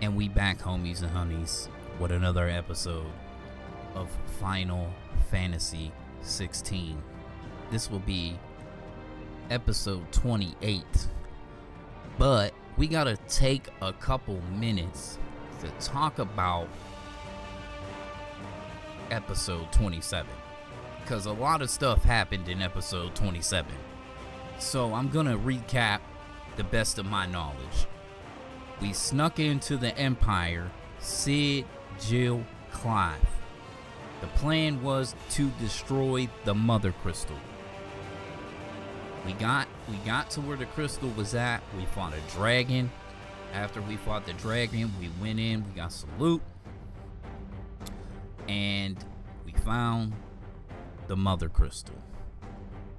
And we back, homies and honeys, with another episode of Final Fantasy 16. This will be episode 28. But we gotta take a couple minutes to talk about episode 27. Because a lot of stuff happened in episode 27. So I'm gonna recap the best of my knowledge. We snuck into the Empire, Sid, Jill, Clive. The plan was to destroy the Mother Crystal. We got to where the crystal was at. We fought a dragon. After we fought the dragon, we went in, we got some loot. And we found the Mother Crystal.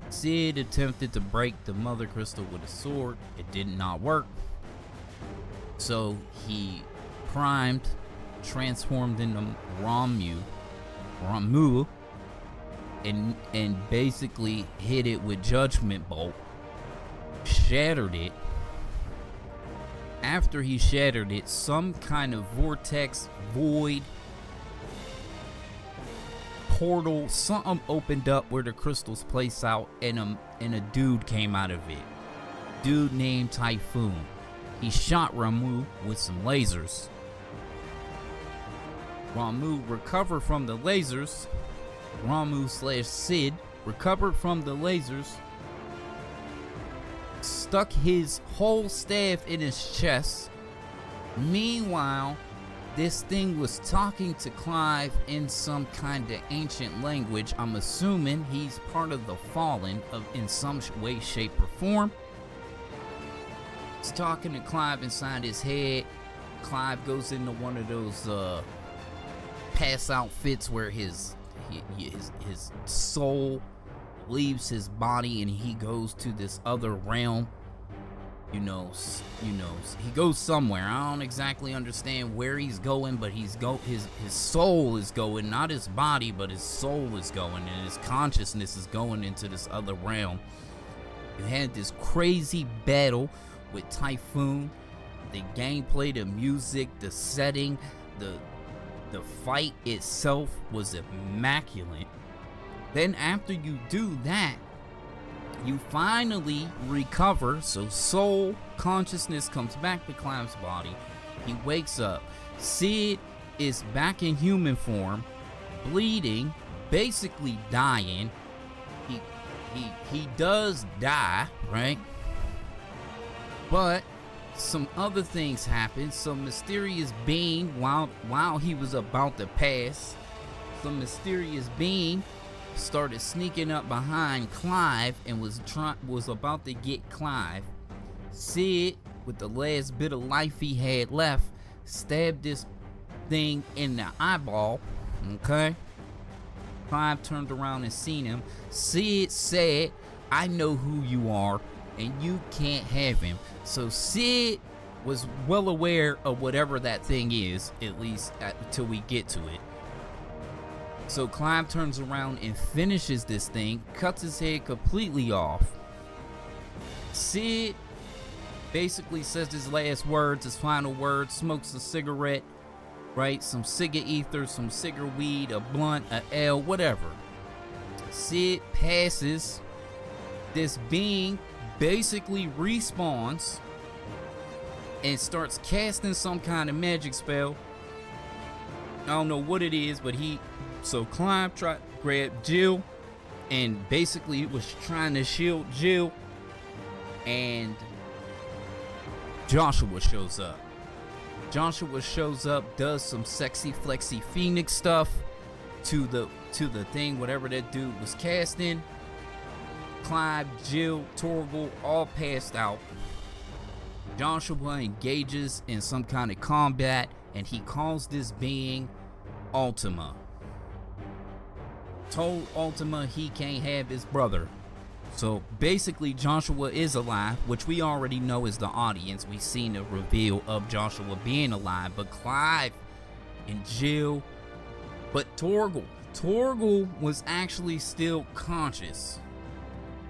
Sid attempted to break the Mother Crystal with a sword. It did not work. So he primed, transformed into Ramu, and basically hit it with Judgment Bolt, shattered it. After he shattered it, some kind of vortex, void, portal, something opened up where the crystals place out, and a dude came out of it. Dude named Typhoon. He shot Ramu with some lasers. Ramu recovered from the lasers. Ramu/Sid recovered from the lasers, stuck his whole staff in his chest. Meanwhile, this thing was talking to Clive in some kind of ancient language. I'm assuming he's part of the Fallen in some way, shape, or form. He's talking to Clive inside his head. Clive goes into one of those pass out fits where his soul leaves his body and he goes to this other realm. You know, he goes somewhere. I don't exactly understand where he's going, but his soul is going, not his body, but his soul is going, and his consciousness is going into this other realm. You had this crazy battle with Typhoon. The gameplay, the music, the setting, the fight itself was immaculate. Then after you do that, you finally recover. So soul consciousness comes back to Clive's body. He wakes up. Sid is back in human form, bleeding, basically dying. He does die, right? But some other things happen. Some mysterious being, while he was about to pass, some mysterious being started sneaking up behind Clive and was about to get Clive. Sid, with the last bit of life he had left, stabbed this thing in the eyeball. Okay? Clive turned around and seen him. Sid said, "I know who you are, and you can't have him." So Sid was well aware of whatever that thing is, at least till we get to it. So Clive turns around and finishes this thing, cuts his head completely off. Sid basically says his last words, his final words, smokes a cigarette, right? Some cigar ether, some cigar weed, a blunt, a L, whatever. Sid passes. This being basically respawns and starts casting some kind of magic spell. I don't know what it is, but so Clive tried to grab Jill and basically was trying to shield Jill, and Joshua shows up. Joshua shows up, does some sexy flexy phoenix stuff to the thing, whatever that dude was casting. Clive, Jill, Torgal, all passed out. Joshua engages in some kind of combat, and he calls this being Ultima. Told Ultima he can't have his brother. So basically Joshua is alive, which we already know as the audience. We've seen the reveal of Joshua being alive, but Clive and Jill, but Torgal was actually still conscious,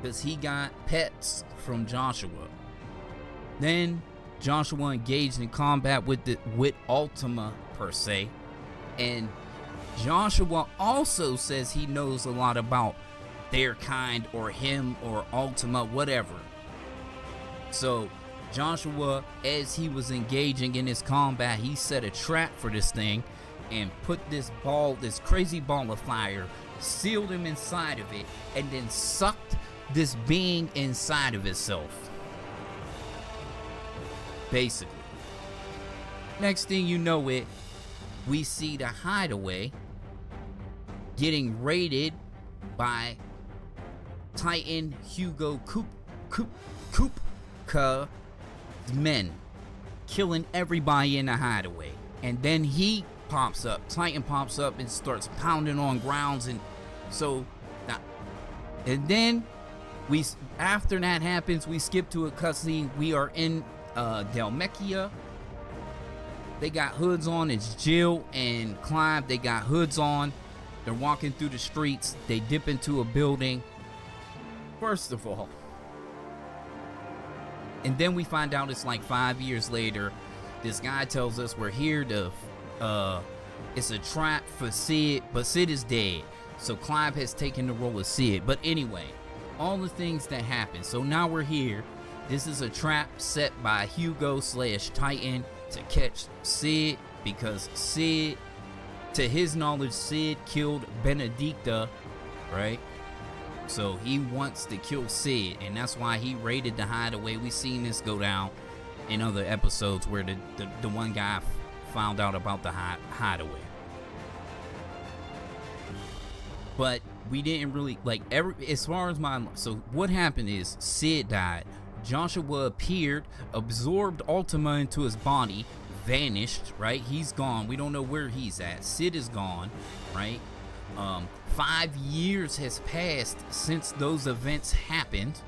because he got pets from Joshua. Then Joshua engaged in combat with Ultima per se, and Joshua also says he knows a lot about their kind or him or Ultima, whatever. So Joshua, as he was engaging in his combat, he set a trap for this thing and put this crazy ball of fire, sealed him inside of it, and then sucked this being inside of itself. Basically. Next thing you know we see the hideaway getting raided by Titan Hugo Kupka's men, killing everybody in the hideaway. And then he pops up, Titan pops up and starts pounding on grounds, and then after that happens, we skip to a cutscene. We are in Dhalmekia. They got hoods on. It's Jill and Clive. They got hoods on. They're walking through the streets. They dip into a building. First of all, and then we find out it's like 5 years later. This guy tells us we're here to it's a trap for Sid, but Sid is dead. So Clive has taken the role of Sid. But anyway, all the things that happen. So now we're here. This is a trap set by Hugo/Titan to catch Sid, because Sid, to his knowledge, Sid killed Benedicta, right? So he wants to kill Sid, and that's why he raided the hideaway. We've seen this go down in other episodes where the one guy found out about the hideaway. But we didn't really, as far as so what happened is Sid died. Joshua appeared, absorbed Ultima into his body, vanished, right? He's gone. We don't know where he's at. Sid is gone, right? 5 years has passed since those events happened.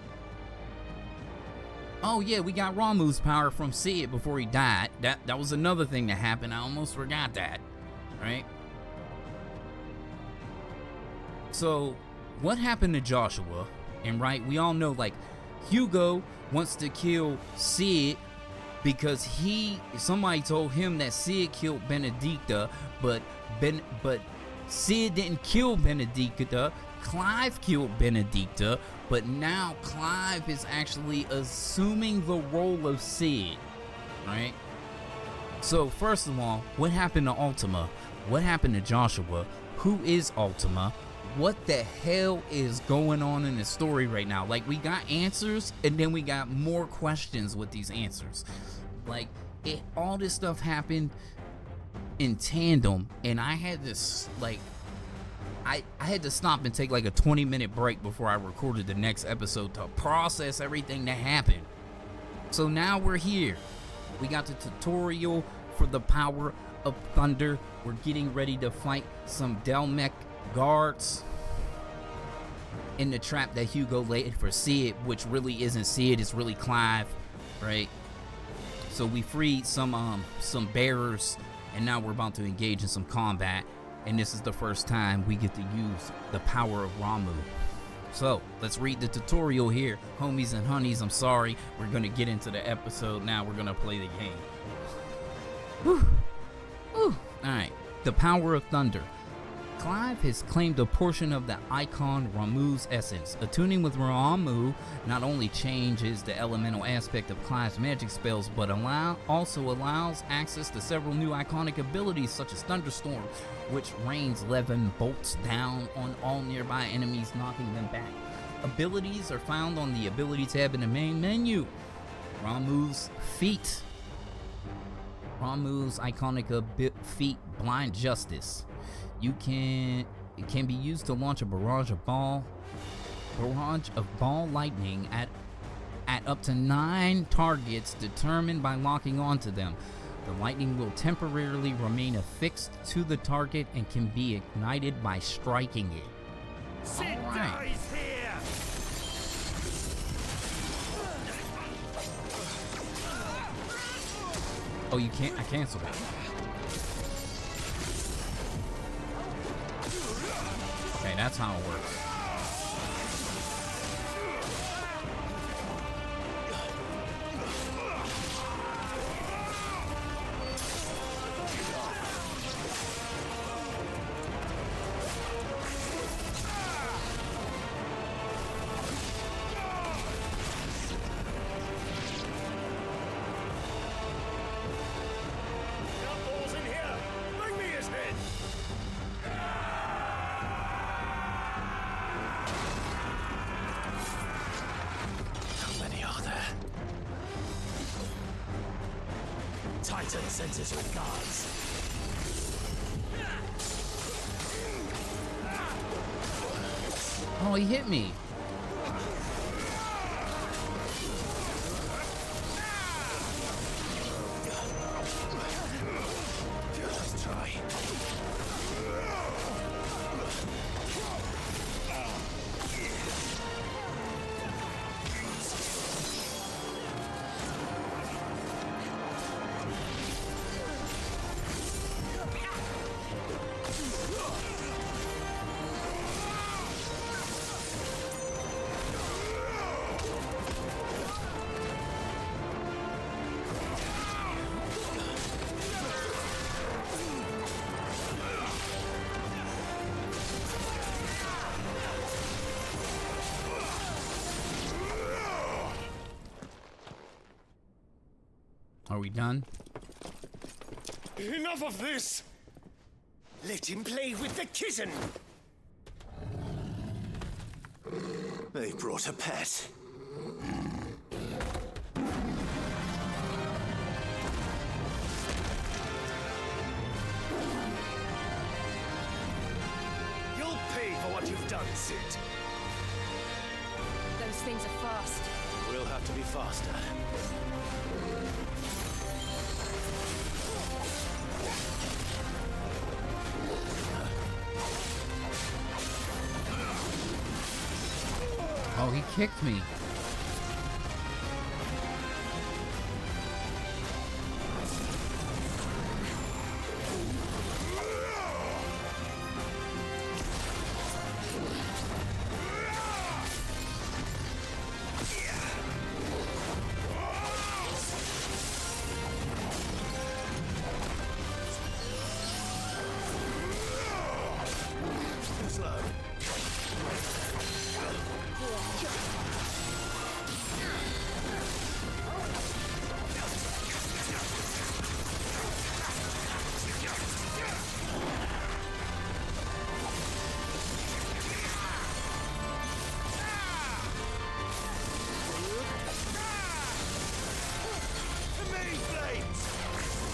Oh yeah, we got Ramuh's power from Sid before he died. That was another thing that happened. I almost forgot that, right? So what happened to Joshua? And right, we all know, Hugo wants to kill Sid because somebody told him that Sid killed Benedicta, but Sid didn't kill Benedicta. Clive killed Benedicta, but now Clive is actually assuming the role of Sid, right? So first of all, what happened to Ultima? What happened to Joshua? Who is Ultima? What the hell is going on in the story right now? We got answers, and then we got more questions with these answers. All this stuff happened in tandem, and I had this, I had to stop and take a 20-minute break before I recorded the next episode to process everything that happened. So now we're here. We got the tutorial for the power of thunder. We're getting ready to fight some Dhalmek guards in the trap that Hugo laid for Sid, which really isn't Sid, it's really Clive, right? So we freed some bearers, and now we're about to engage in some combat, and this is the first time we get to use the power of Ramuh. So let's read the tutorial here. Homies and honeys, I'm sorry, we're gonna get into the episode now. We're gonna play the game. Whew. Whew. All right, the power of thunder. Clive has claimed a portion of the icon Ramuh's essence. Attuning with Ramuh not only changes the elemental aspect of Clive's magic spells, but also allows access to several new iconic abilities such as Thunderstorm, which rains 11 bolts down on all nearby enemies, knocking them back. Abilities are found on the ability tab in the main menu. Ramuh's feat. Ramuh's iconic feat, Blind Justice. It can be used to launch a barrage of ball lightning at up to 9 targets determined by locking onto them. The lightning will temporarily remain affixed to the target and can be ignited by striking it. Sid dies here. Oh, you can't. I canceled it. Okay, that's how it works. Titan sends his regards. Oh, he hit me. Let's try. Are we done? Enough of this! Let him play with the kitten! They brought a pet. You'll pay for what you've done, Sid. Those things are fast. We'll have to be faster. Oh, he kicked me. Slow.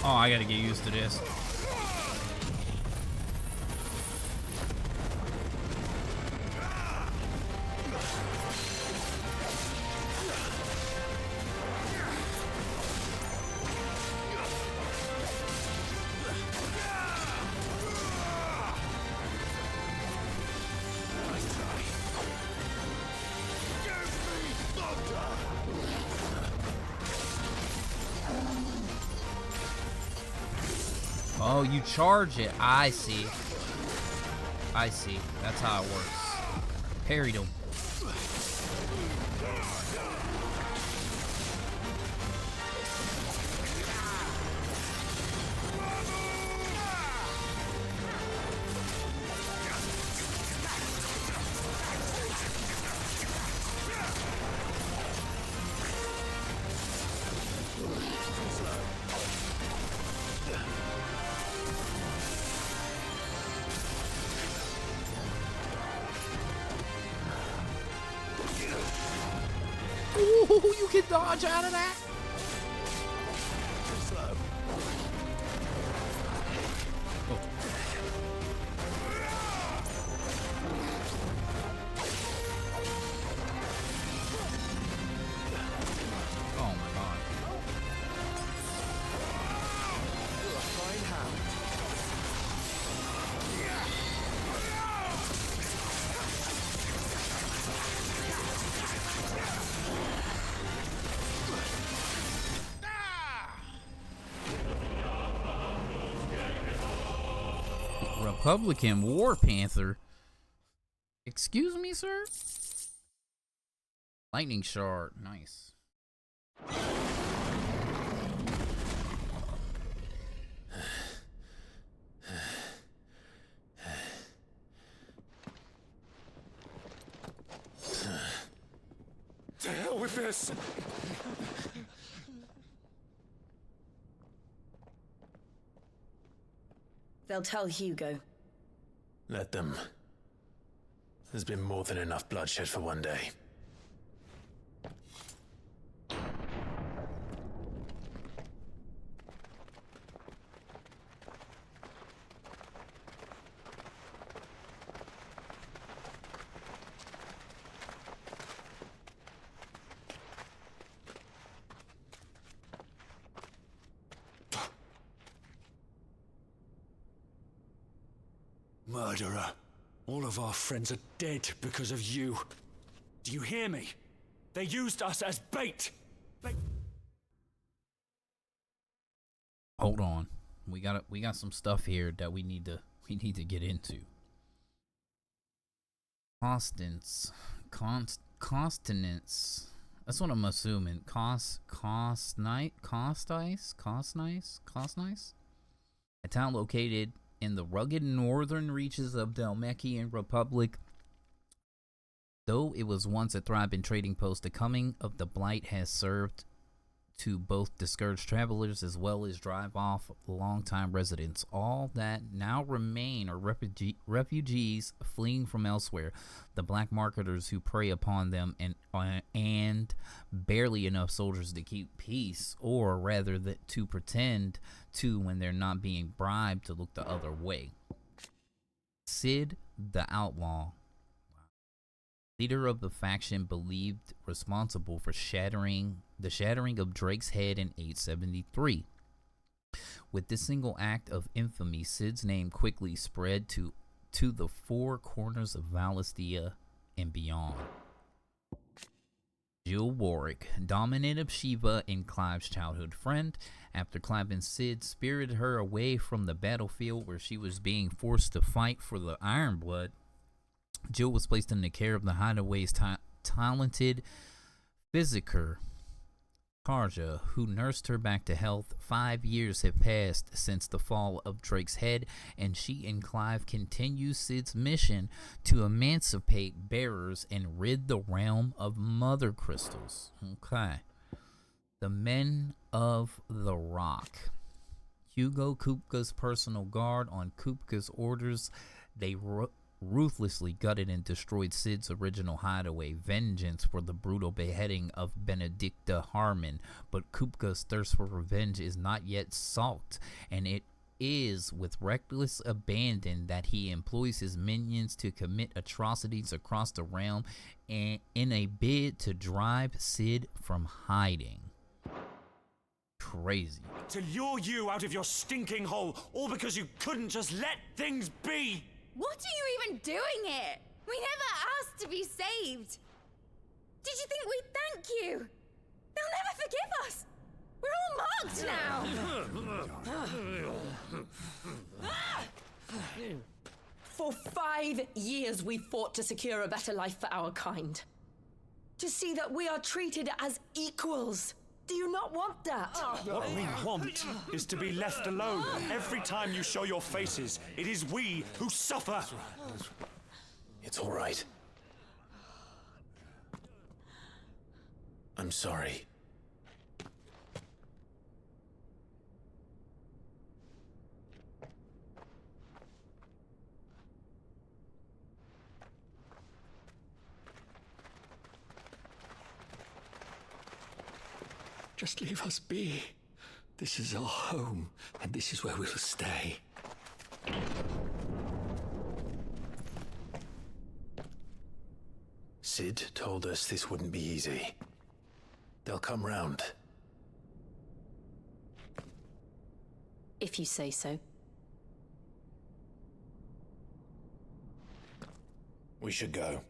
Oh, I gotta get used to this. Oh, you charge it. I see. I see. That's how it works. Parried him. Ooh, you can dodge out of that. Oh my god. Republican War Panther. Excuse me, sir? Lightning Shard. Nice. To hell with this! They'll tell Hugo. Let them. There's been more than enough bloodshed for one day. Murderer. All of our friends are dead because of you. Do you hear me? They used us as bait. Hold on. We got some stuff here that we need to get into. Constance. That's what I'm assuming. Costnice? A town located in the rugged northern reaches of Dalmatian Republic. Though it was once a thriving trading post, the coming of the Blight has served to both discourage travelers as well as drive off longtime residents. All that now remain are refugees fleeing from elsewhere, the black marketers who prey upon them, and barely enough soldiers to keep peace, or rather to pretend to when they're not being bribed to look the other way. Sid the Outlaw, leader of the faction believed responsible for the shattering of Drake's head in 873. With this single act of infamy, Sid's name quickly spread to the four corners of Valisthea and beyond. Jill Warwick, dominant of Shiva and Clive's childhood friend, after Clive and Sid spirited her away from the battlefield where she was being forced to fight for the Ironblood, Jill was placed in the care of the Hideaway's talented physiker, Karja, who nursed her back to health. 5 years have passed since the fall of Drake's head, and she and Clive continue Sid's mission to emancipate bearers and rid the realm of mother crystals. Okay. The Men of the Rock. Hugo Kupka's personal guard. On Kupka's orders, they ruthlessly gutted and destroyed Sid's original hideaway, vengeance for the brutal beheading of Benedicta Harmon. But Kupka's thirst for revenge is not yet salked, and it is with reckless abandon that he employs his minions to commit atrocities across the realm and in a bid to drive Sid from hiding. Crazy. To lure you out of your stinking hole, all because you couldn't just let things be. What are you even doing here? We never asked to be saved. Did you think we'd thank you? They'll never forgive us. We're all marked now. For 5 years we fought to secure a better life for our kind. To see that we are treated as equals. Do you not want that? What we want is to be left alone. Every time you show your faces, it is we who suffer. It's all right. I'm sorry. Just leave us be. This is our home, and this is where we'll stay. Sid told us this wouldn't be easy. They'll come round. If you say so. We should go.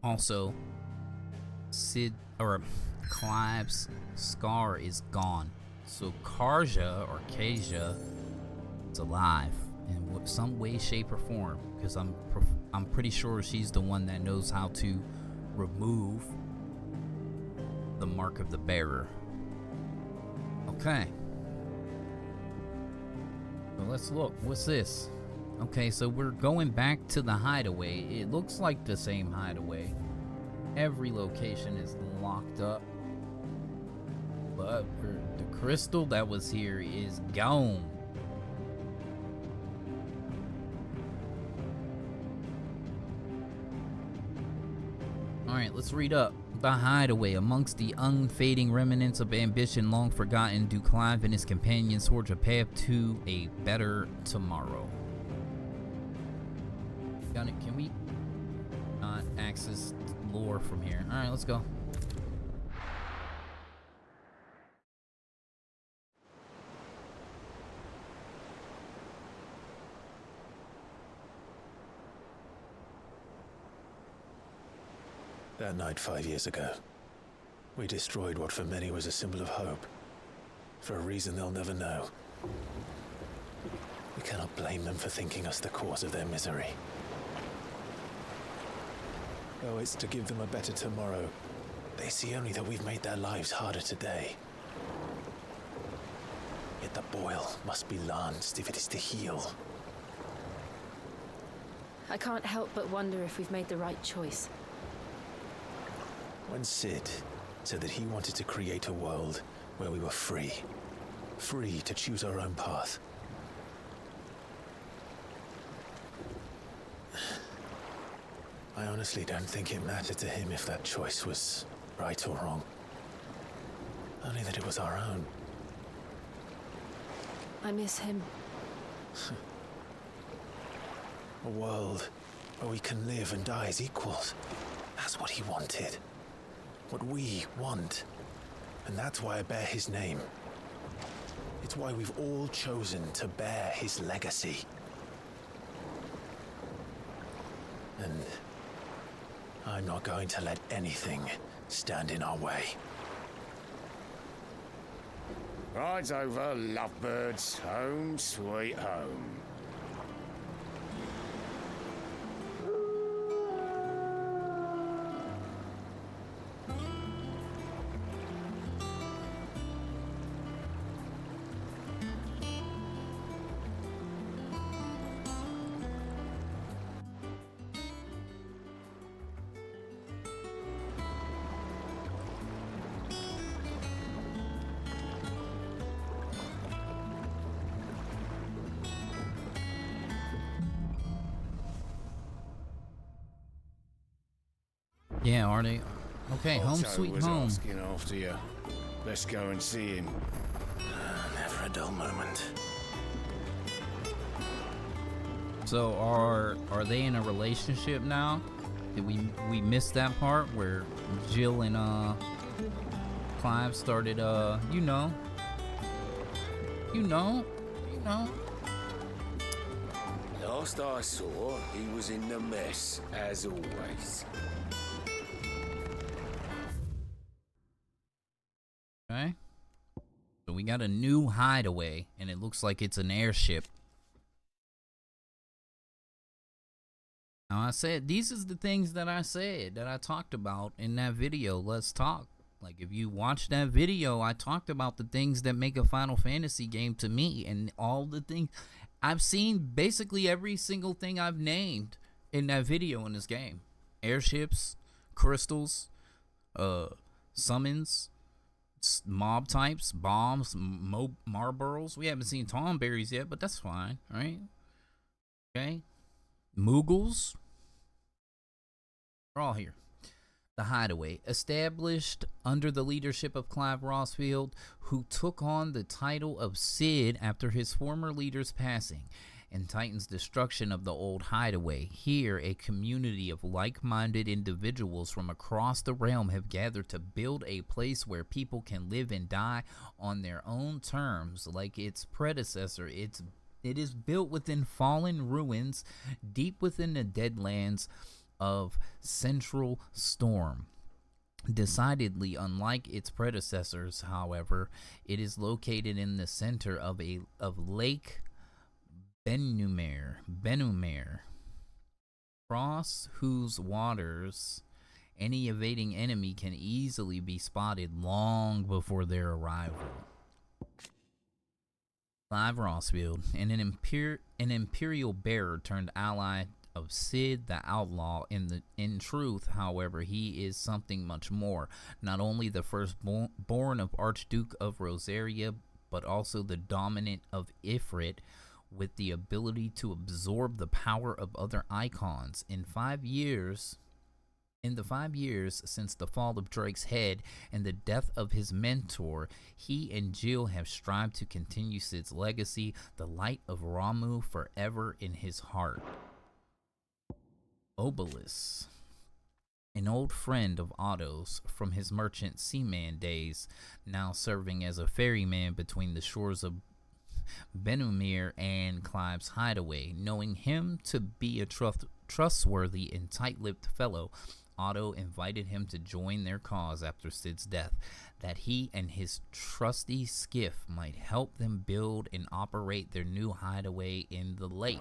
Also, Clive's scar is gone, so Karja or Kasia is alive in some way, shape, or form. Because I'm pretty sure she's the one that knows how to remove the mark of the bearer. Okay, so let's look. What's this? Okay, so we're going back to the hideaway. It looks like the same hideaway. Every location is locked up. But the crystal that was here is gone. Alright, let's read up. The hideaway. Amongst the unfading remnants of ambition long forgotten, do Clive and his companions forge a path to a better tomorrow. Got it? Can we? Not access lore from here. Alright, let's go. That night 5 years ago, we destroyed what for many was a symbol of hope. For a reason they'll never know. We cannot blame them for thinking us the cause of their misery. Though it's to give them a better tomorrow, they see only that we've made their lives harder today. Yet the boil must be lanced if it is to heal. I can't help but wonder if we've made the right choice. When Sid said that he wanted to create a world where we were free. Free to choose our own path. I honestly don't think it mattered to him if that choice was right or wrong. Only that it was our own. I miss him. A world where we can live and die as equals. That's what he wanted. What we want. And that's why I bear his name. It's why we've all chosen to bear his legacy. And I'm not going to let anything stand in our way. Rides over, lovebirds, home sweet home. Yeah, are they? Okay, home Otto sweet was home. asking after you. Let's go and see him. Never a dull moment. So are they in a relationship now? Did we miss that part where Jill and Clive started you know. Last I saw, he was in the mess, as always. Okay. So we got a new hideaway, and it looks like it's an airship. Now I said, these is the things that I said, that I talked about in that video, Let's Talk. Like, if you watch that video, I talked about the things that make a Final Fantasy game to me, and all the things. I've seen basically every single thing I've named in that video in this game. Airships, crystals, summons, mob types, bombs, Marlboros. We haven't seen Tomberries yet, but that's fine, right? Okay. Moogles. We're all here. The Hideaway, established under the leadership of Clive Rossfield, who took on the title of Cid after his former leader's passing, and Titan's destruction of the old hideaway. Here, a community of like-minded individuals from across the realm have gathered to build a place where people can live and die on their own terms, like its predecessor. It is built within fallen ruins, deep within the deadlands of Central Storm. Decidedly unlike its predecessors, however, it is located in the center of Lake Benumere, across whose waters any evading enemy can easily be spotted long before their arrival. Clive Rossfield, an imperial bearer turned ally of Cid the Outlaw. In truth, however, he is something much more. Not only the firstborn of Archduke of Rosaria, but also the dominant of Ifrit, with the ability to absorb the power of other icons. In the 5 years since the fall of Drake's head and the death of his mentor, he and Jill have strived to continue Cid's legacy, the light of Ramu forever in his heart. Obelisk. an old friend of Otto's from his merchant seaman days, now serving as a ferryman between the shores of Benumir and Clive's hideaway. Knowing him to be a trustworthy and tight-lipped fellow, Otto invited him to join their cause after Sid's death, that he and his trusty skiff might help them build and operate their new hideaway in the lake.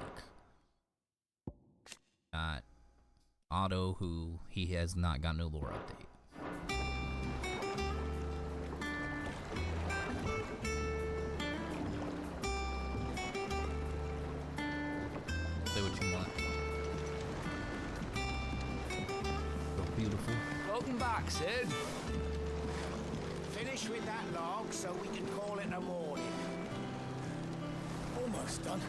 Otto, who he has not gotten a lore update. Say what you want. So beautiful. Welcome back, Sid. Finish with that log so we can call it a morning. Almost done.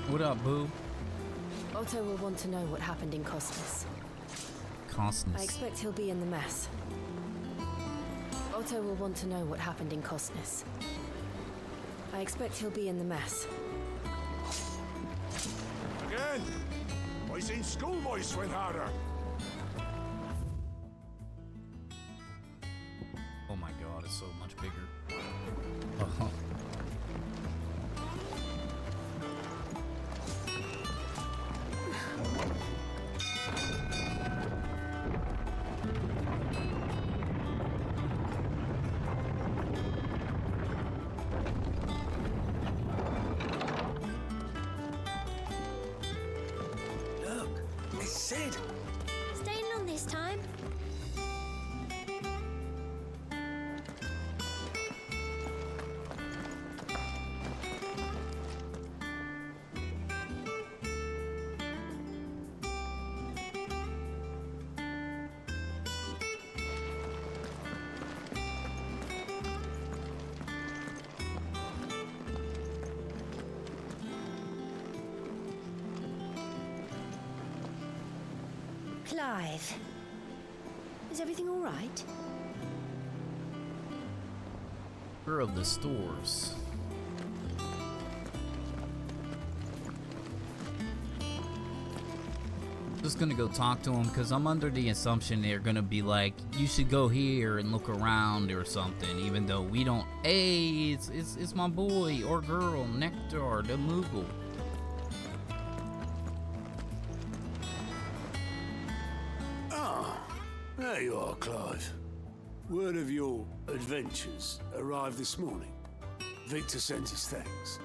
What up, boo? Otto will want to know what happened in Costas. I expect he'll be in the mess. Otto will want to know what happened in Costness. I expect he'll be in the mess. Again? I seen schoolboys swing harder. Oh my god, it's so much bigger. Oh. Sid! Staying on this time? Clive, is everything all right? Of the stores. Just gonna go talk to him because I'm under the assumption they're gonna be like, you should go here and look around or something, even though we don't. Hey, it's my boy or girl, Nectar the Moogle. There you are, Clive. Word of your adventures arrived this morning. Victor sent his thanks.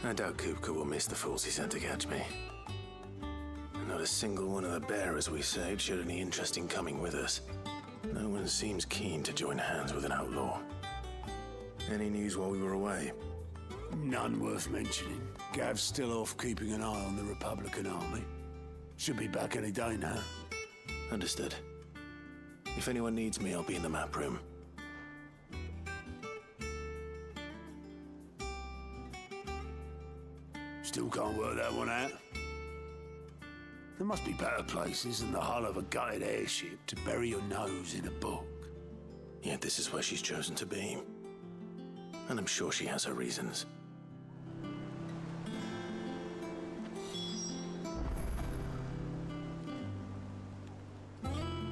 I doubt Kupka will miss the fools he sent to catch me. And not a single one of the bearers we saved showed any interest in coming with us. No one seems keen to join hands with an outlaw. Any news while we were away? None worth mentioning. Gav's still off keeping an eye on the Republican army. Should be back any day now. Understood. If anyone needs me, I'll be in the map room. Still can't work that one out. There must be better places than the hull of a gutted airship to bury your nose in a book. Yet this is where she's chosen to be. And I'm sure she has her reasons.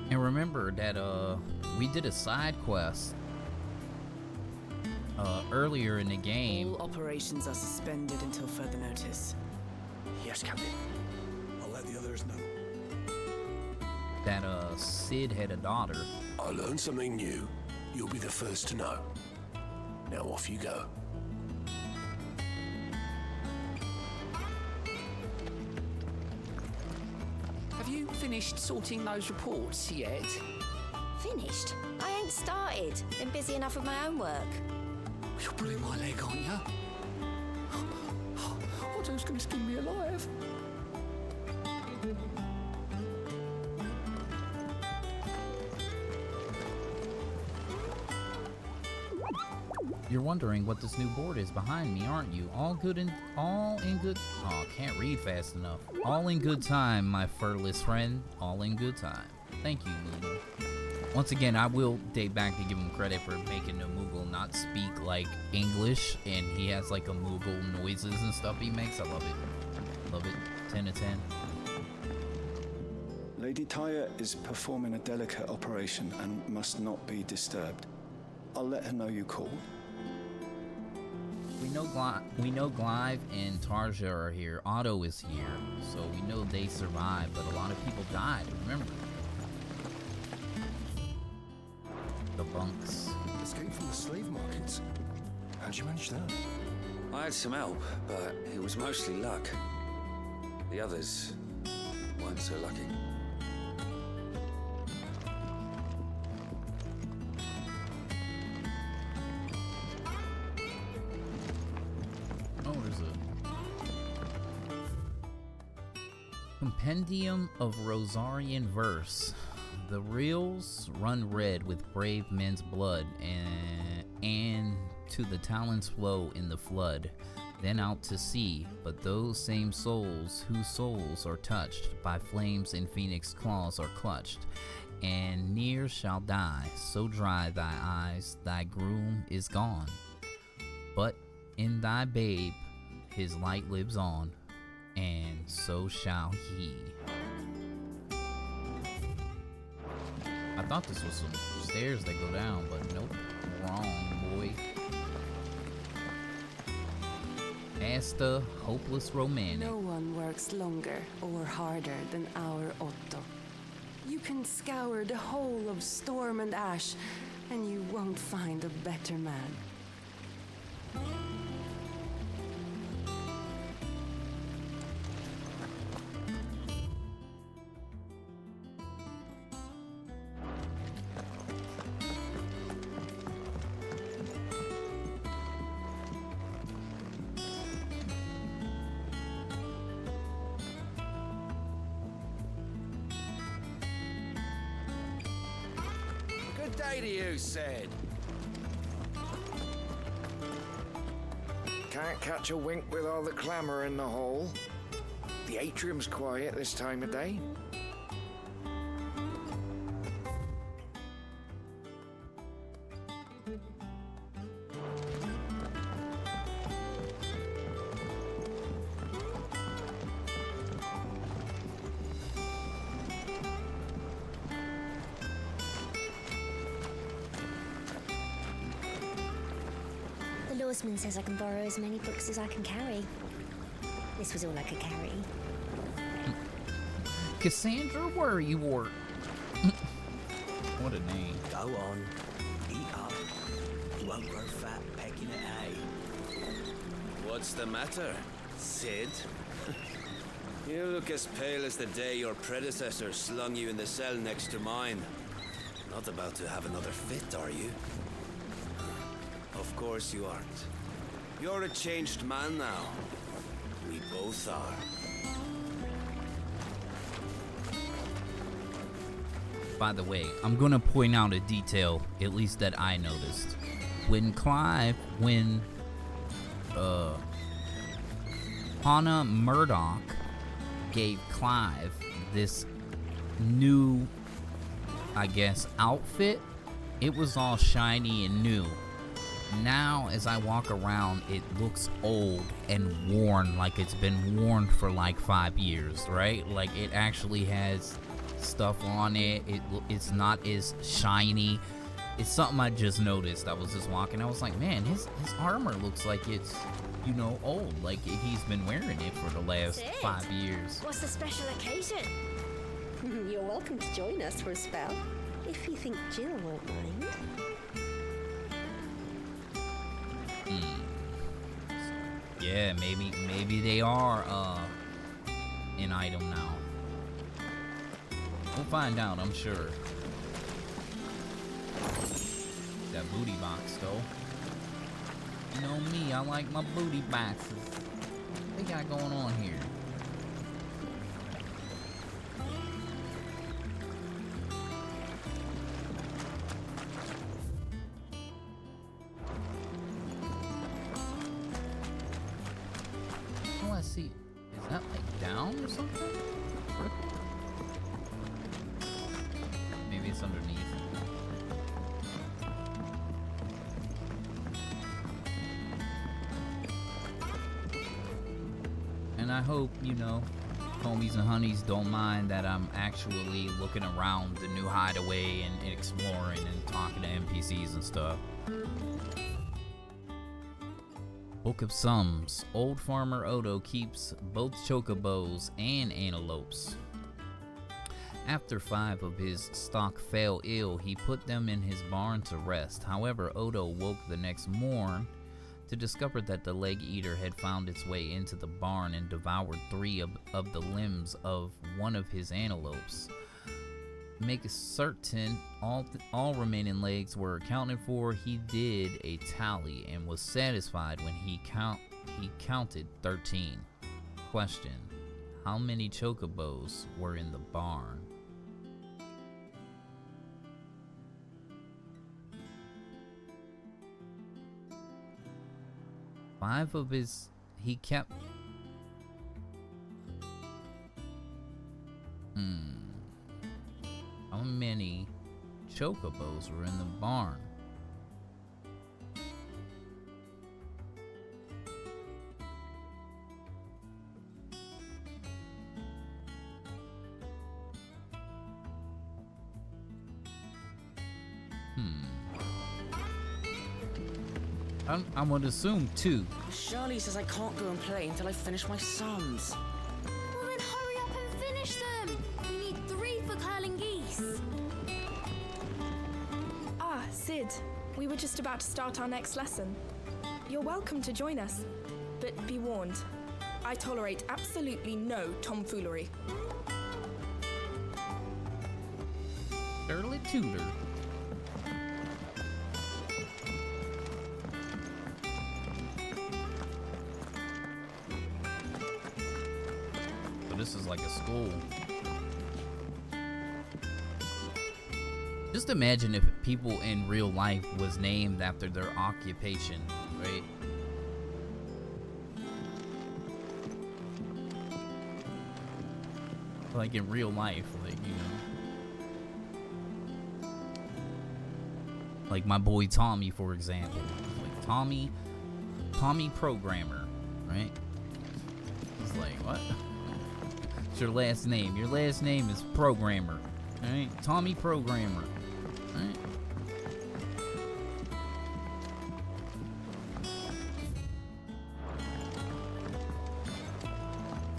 And remember that we did a side quest earlier in the game. All operations are suspended until further notice. Yes, Captain. I'll let the others know. That Sid had a daughter. I learned something new. You'll be the first to know. Now off you go. Have you finished sorting those reports yet? Finished? I ain't started. Been busy enough with my own work. You're pulling my leg, aren't you? Otto's gonna skin me alive. You're wondering what this new board is behind me, aren't you? All in good. Oh, can't read fast enough. All in good time, my furless friend. All in good time. Thank you, Moon. Once again, I will date back to give him credit for making the Moogle not speak like English, and he has like a Moogle noises and stuff he makes. I love it. Love it. 10 to 10. Lady Tyre is performing a delicate operation and must not be disturbed. I'll let her know you called. We know Glyve and Tarja are here. Otto is here, so we know they survived, but a lot of people died. Remember? The bunks. Escape from the slave markets. How'd you manage that? I had some help, but it was mostly luck. The others weren't so lucky. Oh, there's a compendium of Rosarian verse. The reels run red with brave men's blood, and to the talons flow in the flood, then out to sea. But those same souls whose souls are touched by flames and phoenix claws are clutched, and near shall die. So dry thy eyes, thy groom is gone, but in thy babe his light lives on, and so shall he. I thought this was some stairs that go down, but nope. Wrong, boy. Asta, hopeless romantic. No one works longer or harder than our Otto. You can scour the whole of Storm and Ash, and you won't find a better man. Good day to you, said. Can't catch a wink with all the clamour in the hall. The atrium's quiet this time of day. The lawsman says I can borrow as many books as I can carry. This was all I could carry. Cassandra Worrywart. What a name. Go on, eat up. You won't grow fat pecking at hay. What's the matter, Sid? You look as pale as the day your predecessor slung you in the cell next to mine. Not about to have another fit, are you? Of course you aren't. You're a changed man now. We both are. By the way, I'm gonna point out a detail, at least that I noticed. When Hannah Murdoch gave Clive this new, I guess, outfit, it was all shiny and new. Now, as I walk around, it looks old and worn, like it's been worn for like 5 years, right? Like it actually has stuff on it. It's not as shiny. It's something I just noticed. I was just walking. I was like, man, his armor looks like it's, you know, old. Like he's been wearing it for the last 5 years. What's the special occasion? You're welcome to join us for a spell, if you think Jill won't mind. Yeah, maybe they are an item now. We'll find out, I'm sure. That booty box though. You know me, I like my booty boxes. What they got going on here? Oh, I see. Is that like down or something? Maybe it's underneath. I hope, you know, homies and honeys don't mind that I'm actually looking around the new hideaway and exploring and talking to NPCs and stuff. Book of Sums. Old farmer Odo keeps both chocobos and antelopes. After 5 of his stock fell ill, he put them in his barn to rest. However, Odo woke the next morn to discover that the leg eater had found its way into the barn and devoured 3 of the limbs of one of his antelopes. Make certain all remaining legs were accounted for. He did a tally and was satisfied when he counted 13. Question: how many chocobos were in the barn? He kept. How many chocobos were in the barn? I would assume 2. Shirley says I can't go and play until I finish my sums. Well, then hurry up and finish them. We need 3 for curling geese. Ah, Sid. We were just about to start our next lesson. You're welcome to join us, but be warned. I tolerate absolutely no tomfoolery. Shirley Tudor. This is like a school. Just imagine if people in real life was named after their occupation, right? Like in real life, like, you know. Like my boy Tommy, for example. Like Tommy Programmer, right? He's like, what? It's your last name. Your last name is Programmer. Alright? Tommy Programmer. Alright?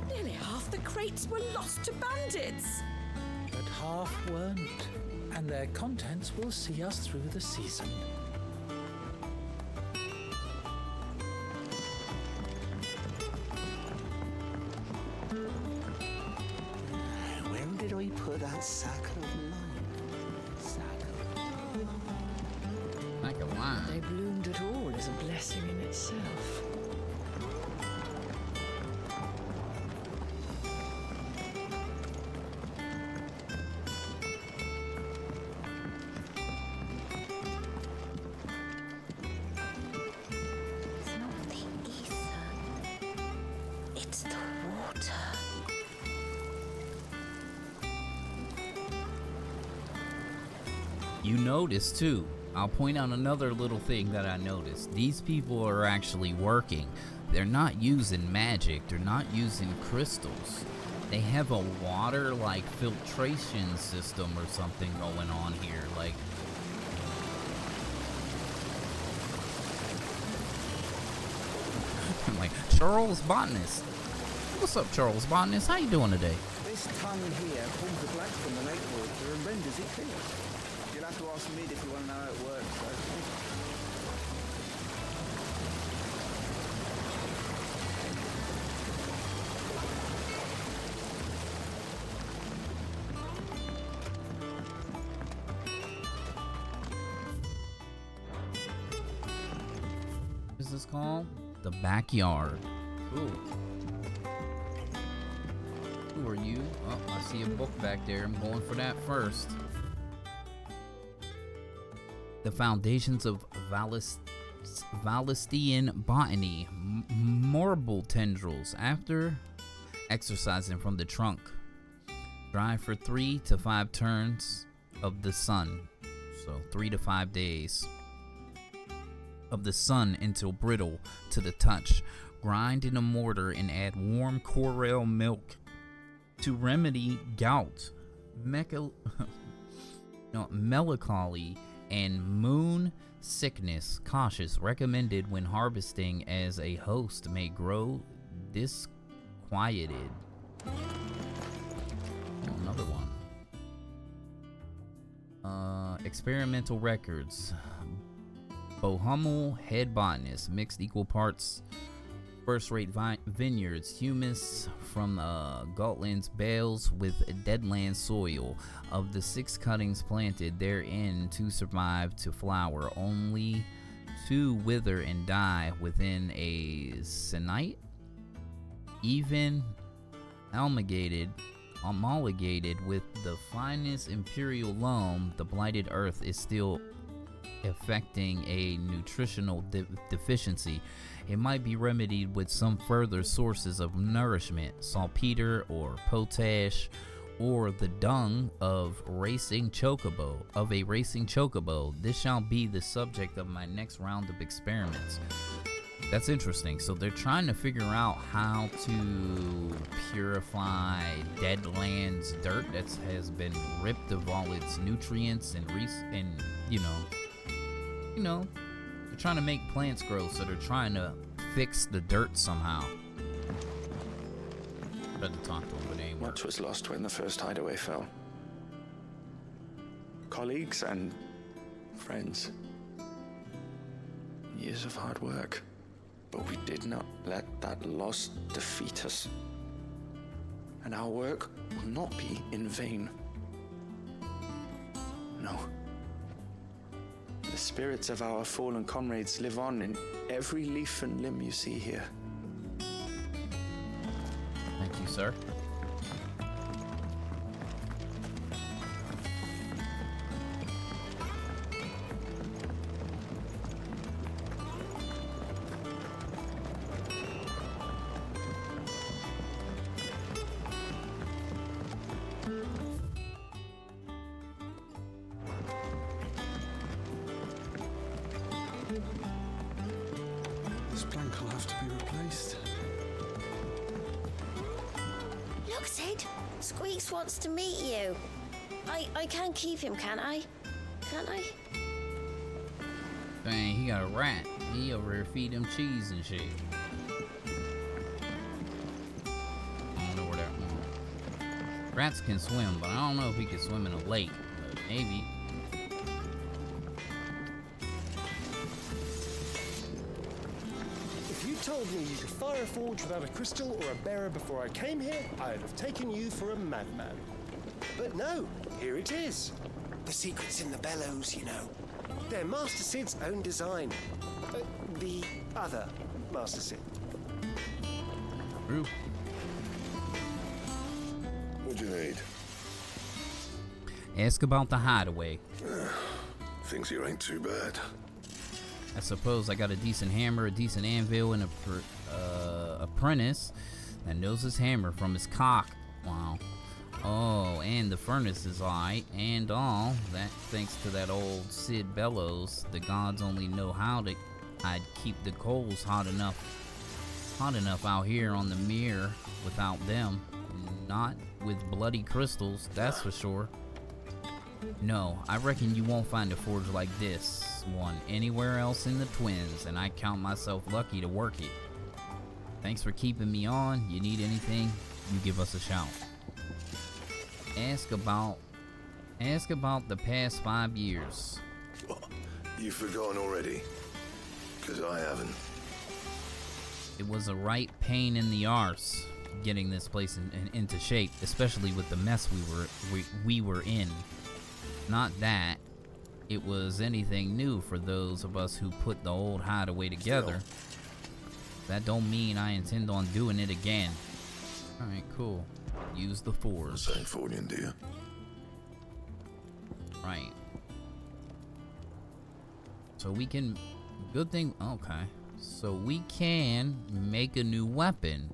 Nearly half the crates were lost to bandits. But half weren't, and their contents will see us through the season. That sack of lime. Sack of lime. They bloomed at all is a blessing in itself. It's not the ether. It's the water. You notice too, I'll point out another little thing that I noticed. These people are actually working. They're not using magic. They're not using crystals. They have a water like filtration system or something going on here. Like, I'm like, Charles Botanist. What's up, Charles Botanist? How you doing today? This tongue here pulls the black from the lake water and renders it clear. You'll have to ask Mid if you want to know how it works, though. What is this called? The backyard. Cool. Who are you? Oh, I see a book back there. I'm going for that first. The Foundations of Valestian Botany. Marble tendrils. After exercising from the trunk, dry for 3 to 5 turns of the sun. So 3 to 5 days of the sun until brittle to the touch. Grind in a mortar and add warm Corel milk to remedy gout, melancholy, and moon sickness. Cautious. Recommended when harvesting, as a host may grow disquieted. Another one. Experimental records. Bohummel head botanist. Mixed equal parts first-rate vineyards, humus from Gotland's bales with deadland soil. Of the 6 cuttings planted therein to survive to flower, only 2 wither and die within a sennight. Even homologated with the finest imperial loam, the blighted earth is still affecting a nutritional deficiency. It might be remedied with some further sources of nourishment, saltpeter or potash, or the dung of a racing chocobo. This shall be the subject of my next round of experiments. That's interesting. So they're trying to figure out how to purify Deadland's dirt that has been ripped of all its nutrients and you know, they're trying to make plants grow, so they're trying to fix the dirt somehow. Better talk to him, but anyway. Much was lost when the first hideaway fell. Colleagues and friends. Years of hard work. But we did not let that loss defeat us. And our work will not be in vain. No. The spirits of our fallen comrades live on in every leaf and limb you see here. Thank you, sir. This plank will have to be replaced. Look, Sid. Squeaks wants to meet you. I can't keep him, can I? Can't I? Dang, he got a rat. He over here feed him cheese and shit. I don't know where that one. Rats can swim, but I don't know if he can swim in a lake. But maybe. If you told me you could fire a forge without a crystal or a bearer before I came here, I'd have taken you for a madman. But no, here it is. The secret's in the bellows, you know. They're Master Sid's own design. The other Master Sid. True. What'd you need? Ask about the hideaway. Things here ain't too bad. I suppose I got a decent hammer, a decent anvil, and a apprentice that knows his hammer from his cock. Wow. Oh, and the furnace is alright, and all that thanks to that old Sid Bellows. The gods only know how I'd keep the coals hot enough out here on the mere without them. Not with bloody crystals, that's for sure. No, I reckon you won't find a forge like this one anywhere else in the Twins, and I count myself lucky to work it. Thanks for keeping me on. You need anything, you give us a shout. Ask about the past 5 years. You've forgotten already? Because I haven't. It was a right pain in the arse getting this place into shape, especially with the mess we were in. Not that it was anything new for those of us who put the old hideaway together. That don't mean I intend on doing it again. Alright, cool. Use the forge. St. Fordian, do you? Right. So we can... Good thing... Okay. So we can make a new weapon.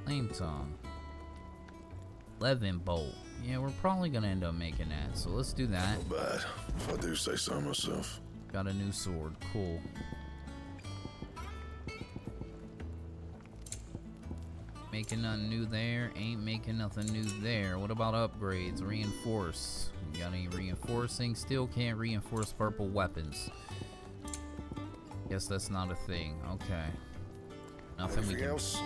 Flame tongue. Levin bolt. Yeah, we're probably gonna end up making that. So let's do that. Not bad, if I do say so myself. Got a new sword. Cool. Making nothing new there. Ain't making nothing new there. What about upgrades? Reinforce. You got any reinforcing? Still can't reinforce purple weapons. Guess that's not a thing. Okay. Nothing we can. Else?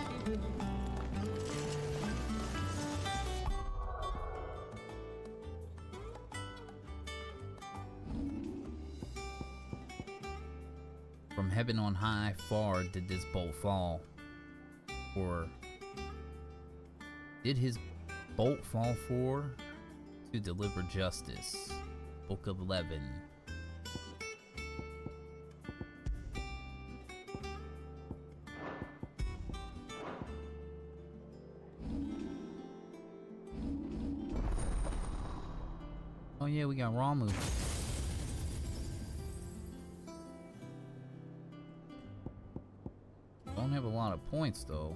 From heaven on high, far did this bolt fall. Or did his bolt fall for? To deliver justice. Book of 11. Oh yeah, we got Ramu. Don't have a lot of points though.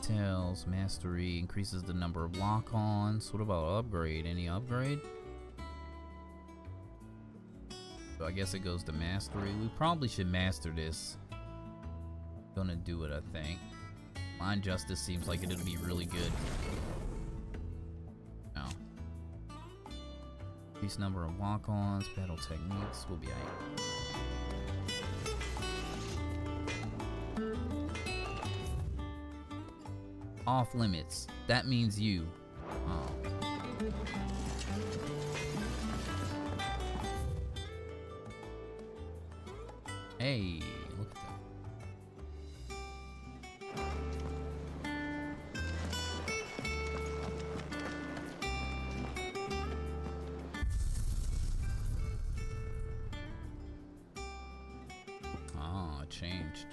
Details, mastery, increases the number of lock-ons. What about upgrade? Any upgrade? So I guess it goes to mastery. We probably should master this. Gonna do it, I think. Mind Justice seems like it'd be really good. No. Increased number of lock-ons, battle techniques will be alright. Off limits. That means you. Oh. Hey, look at that. Oh, it changed.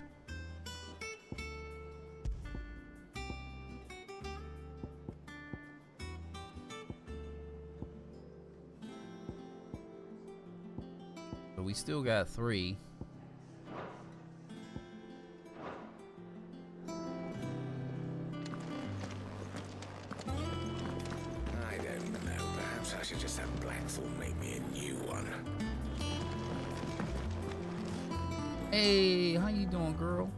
But we still got 3. I don't know. Perhaps I should just have Blackthorn make me a new one. Hey, how you doing, girl?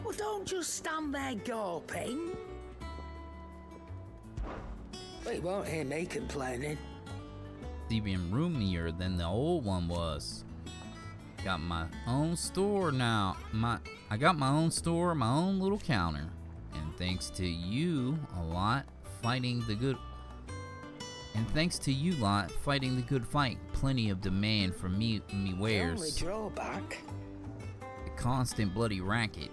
Well, don't just stand there gawping. We won't hear me complaining. It's even roomier than the old one was. Got my own store now. I got my own store, my own little counter. And thanks to you a lot fighting the good fight, plenty of demand for me wares. The only drawback. The constant bloody racket.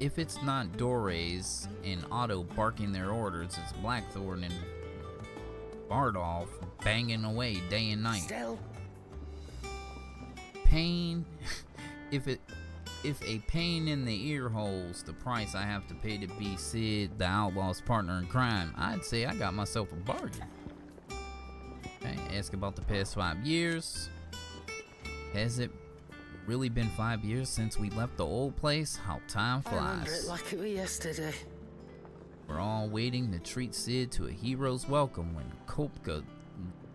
If it's not Dores and Otto barking their orders, it's Blackthorn and Bardolph banging away day and night. Still. Pain. If a pain in the ear hole's the price I have to pay to be Sid, the outlaw's partner in crime, I'd say I got myself a bargain. Okay, ask about the past 5 years. Has it really been 5 years since we left the old place? How time I remember flies. it like it was yesterday. We're all waiting to treat Sid to a hero's welcome when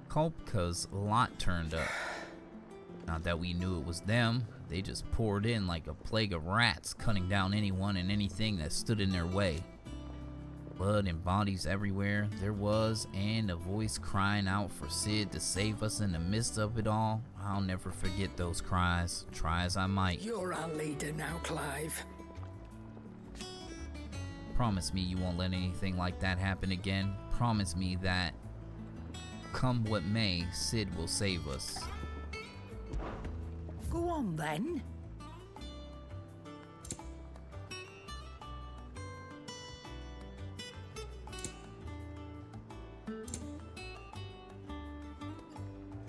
Kolpka's lot turned up. Not that we knew it was them, they just poured in like a plague of rats, cutting down anyone and anything that stood in their way. Blood and bodies everywhere there was, and a voice crying out for Sid to save us in the midst of it all. I'll never forget those cries, try as I might. You're our leader now, Clive. Promise me you won't let anything like that happen again. Promise me that, come what may, Sid will save us. Go on then.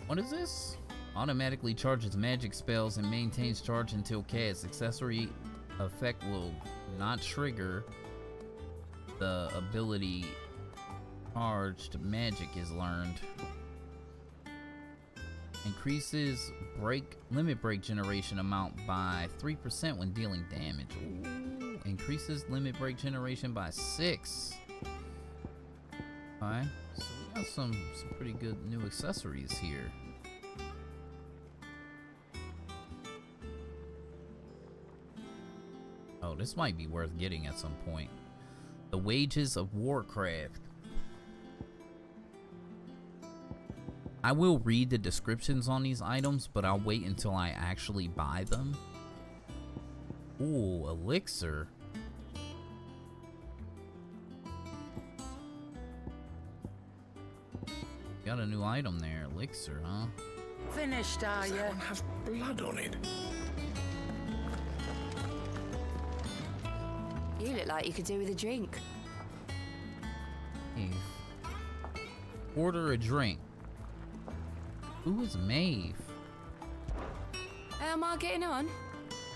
What is this? Automatically charges magic spells and maintains charge until cast. Accessory effect will not trigger the ability charged magic is learned. Increases limit break generation amount by 3% when dealing damage. Ooh. Increases limit break generation by 6. Alright, so we got some pretty good new accessories here. Oh, this might be worth getting at some point. The Wages of Warcraft. I will read the descriptions on these items, but I'll wait until I actually buy them. Ooh, elixir. Got a new item there, elixir, huh? Finished, are you? Does that one have blood on it? You look like you could do with a drink. Maeve. Order a drink. Who is Maeve? How am I getting on?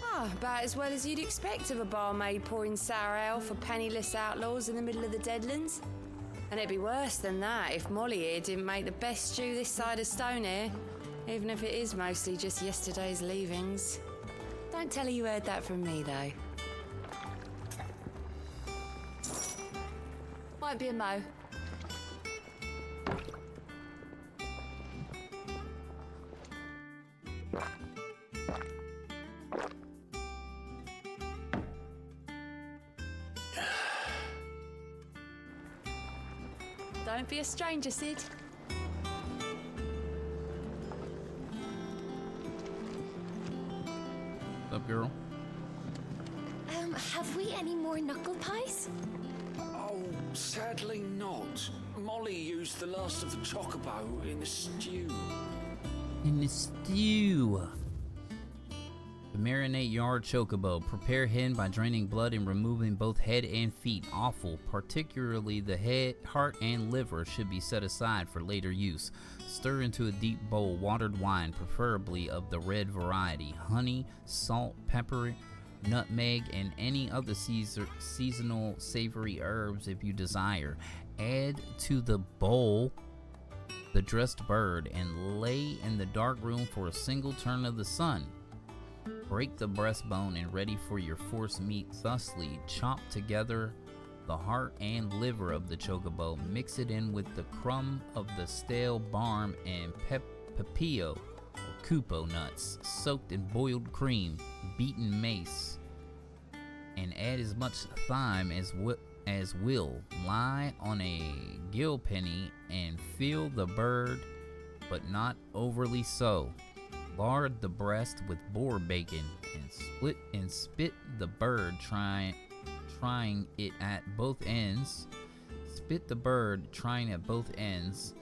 Ah, about as well as you'd expect of a barmaid pouring sour ale for penniless outlaws in the middle of the Deadlands. And it'd be worse than that if Molly here didn't make the best stew this side of Stonehair, even if it is mostly just yesterday's leavings. Don't tell her you heard that from me, though. Might be a mo. Don't be a stranger, Sid. What's up, girl? Have we any more knuckle pies? Oh, sadly not. Molly used the last of the chocobo in the stew. In the stew. The marinate yard chocobo. Prepare hen by draining blood and removing both head and feet. Awful. Particularly the head, heart, and liver should be set aside for later use. Stir into a deep bowl watered wine, preferably of the red variety. Honey, salt, pepper, nutmeg, and any other seasonal savory herbs if you desire. Add to the bowl the dressed bird and lay in the dark room for a single turn of the sun. Break the breastbone and ready for your force meat. Thusly, chop together the heart and liver of the chocobo. Mix it in with the crumb of the stale barm and pepillo, or cupo nuts, soaked in boiled cream, beaten mace, and add as much thyme as will. Lie on a gill penny and fill the bird, but not overly so. Lard the breast with boar bacon and spit the bird, trying it at both ends. Spit the bird, trying at both ends,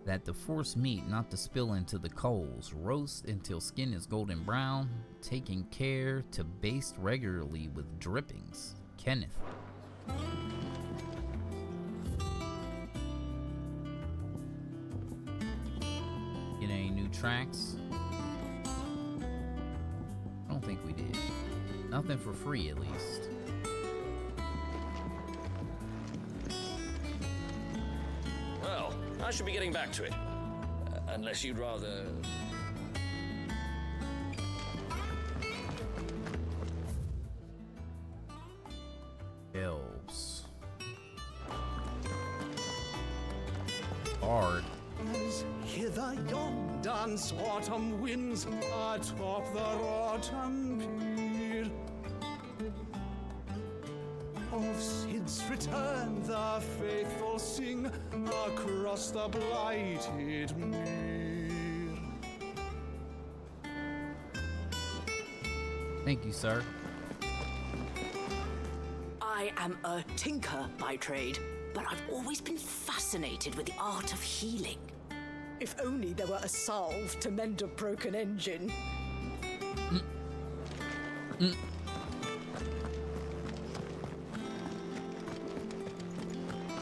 that the force meat not to spill into the coals. Roast until skin is golden brown, taking care to baste regularly with drippings. Kenneth. Get any new tracks? I don't think we did. Nothing for free, at least. Well, I should be getting back to it. Unless you'd rather... Elves. Bard. As hither yon dance autumn winds atop the rotten pier. Of Sid's return the faithful sing across the blighted mere. Thank you, sir. I am a tinker by trade, but I've always been fascinated with the art of healing. If only there were a salve to mend a broken engine.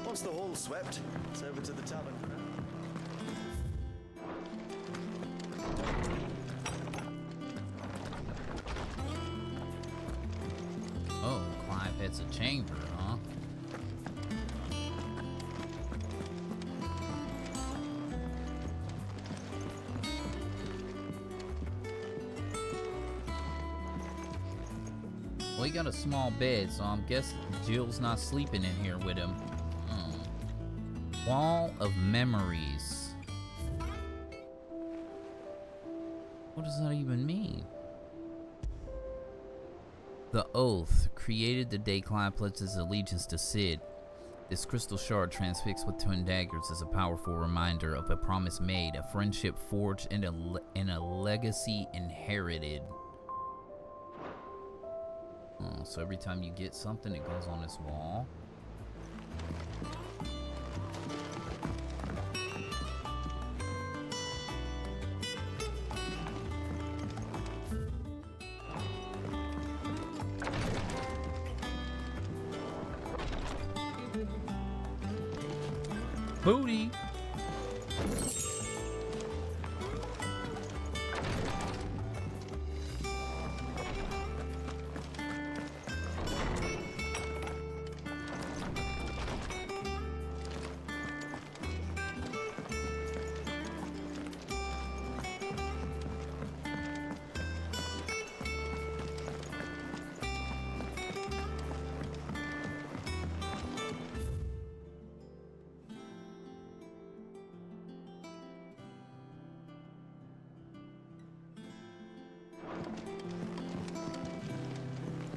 Once the hall's swept, it's over to the tavern. Oh, Clive hits a chamber, huh? Well, he got a small bed, so I'm guessing Jill's not sleeping in here with him. Wall of Memories. What does that even mean? The oath created the day Clive pledged his allegiance to Cid. This crystal shard transfixed with twin daggers is a powerful reminder of a promise made, a friendship forged, and a legacy inherited. Oh, so every time you get something, it goes on this wall. Booty.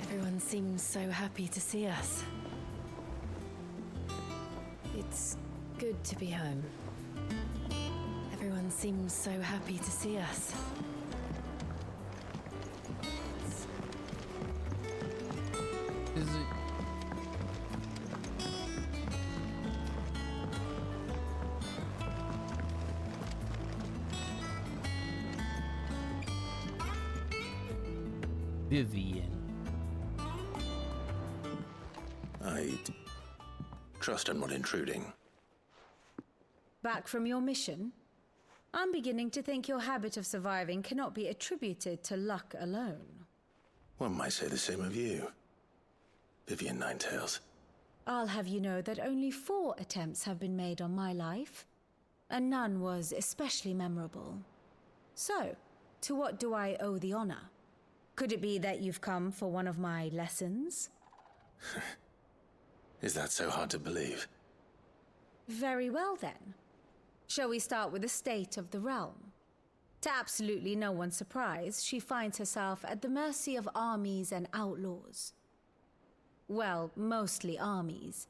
Everyone seems so happy to see us. It's good to be home. Everyone seems so happy to see us. Is it? Vivian. I trust I'm not intruding. Back from your mission? I'm beginning to think your habit of surviving cannot be attributed to luck alone. One might say the same of you, Vivian Ninetails. I'll have you know that only 4 attempts have been made on my life, and none was especially memorable. So, to what do I owe the honor? Could it be that you've come for one of my lessons? Is that so hard to believe? Very well then. Shall we start with the state of the realm? To absolutely no one's surprise, she finds herself at the mercy of armies and outlaws. Well, mostly armies.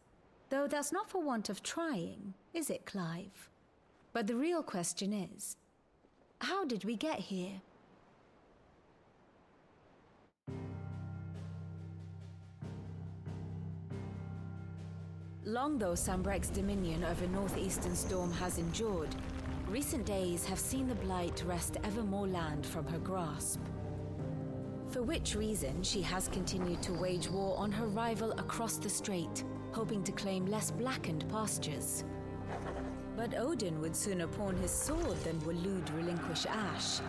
Though that's not for want of trying, is it, Clive? But the real question is, how did we get here? Long though Sambrek's dominion over northeastern Storm has endured, recent days have seen the Blight wrest ever more land from her grasp. For which reason she has continued to wage war on her rival across the strait, hoping to claim less blackened pastures. But Odin would sooner pawn his sword than Waloed relinquish Ash.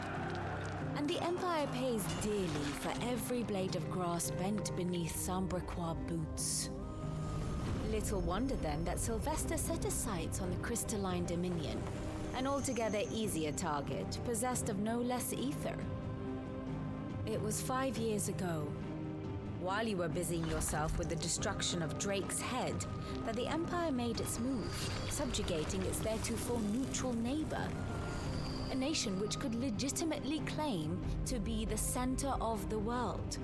And the Empire pays dearly for every blade of grass bent beneath Sambrequois boots. Little wonder then that Sylvester set his sights on the crystalline dominion, an altogether easier target, possessed of no less ether. It was 5 years ago, while you were busying yourself with the destruction of Drake's head, that the Empire made its move, subjugating its theretofore neutral neighbor. A nation which could legitimately claim to be the center of the world.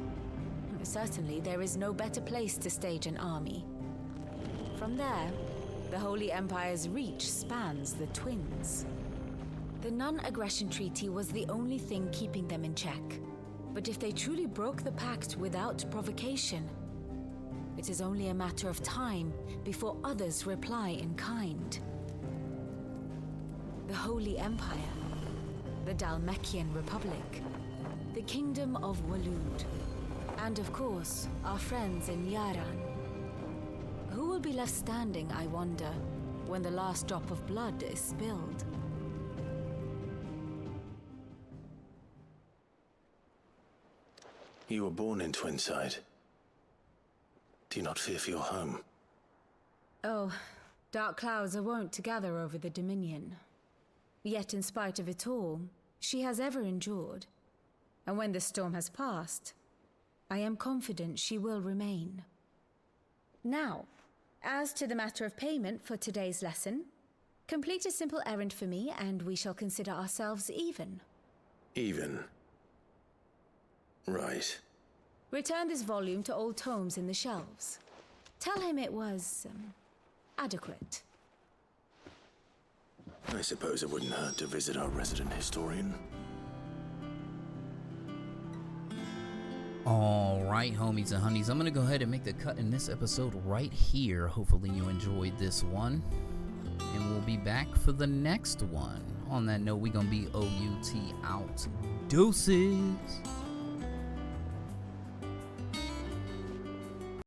Certainly, there is no better place to stage an army. From there, the Holy Empire's reach spans the Twins. The non-aggression treaty was the only thing keeping them in check. But if they truly broke the pact without provocation, it is only a matter of time before others reply in kind. The Holy Empire, the Dhalmekian Republic, the Kingdom of Waloed, and of course, our friends in Yaran. Who will be left standing, I wonder, when the last drop of blood is spilled? You were born in Twinside. Do you not fear for your home? Oh, dark clouds are wont to gather over the Dominion. Yet in spite of it all, she has ever endured. And when the storm has passed, I am confident she will remain. Now, as to the matter of payment for today's lesson, complete a simple errand for me and we shall consider ourselves even. Even? Right. Return this volume to old tomes in the shelves. Tell him it was adequate. I suppose it wouldn't hurt to visit our resident historian. Alright, homies and honeys, I'm gonna go ahead and make the cut in this episode right here. Hopefully you enjoyed this one, and we'll be back for the next one. On that note, we gonna be OUT out. Deuces!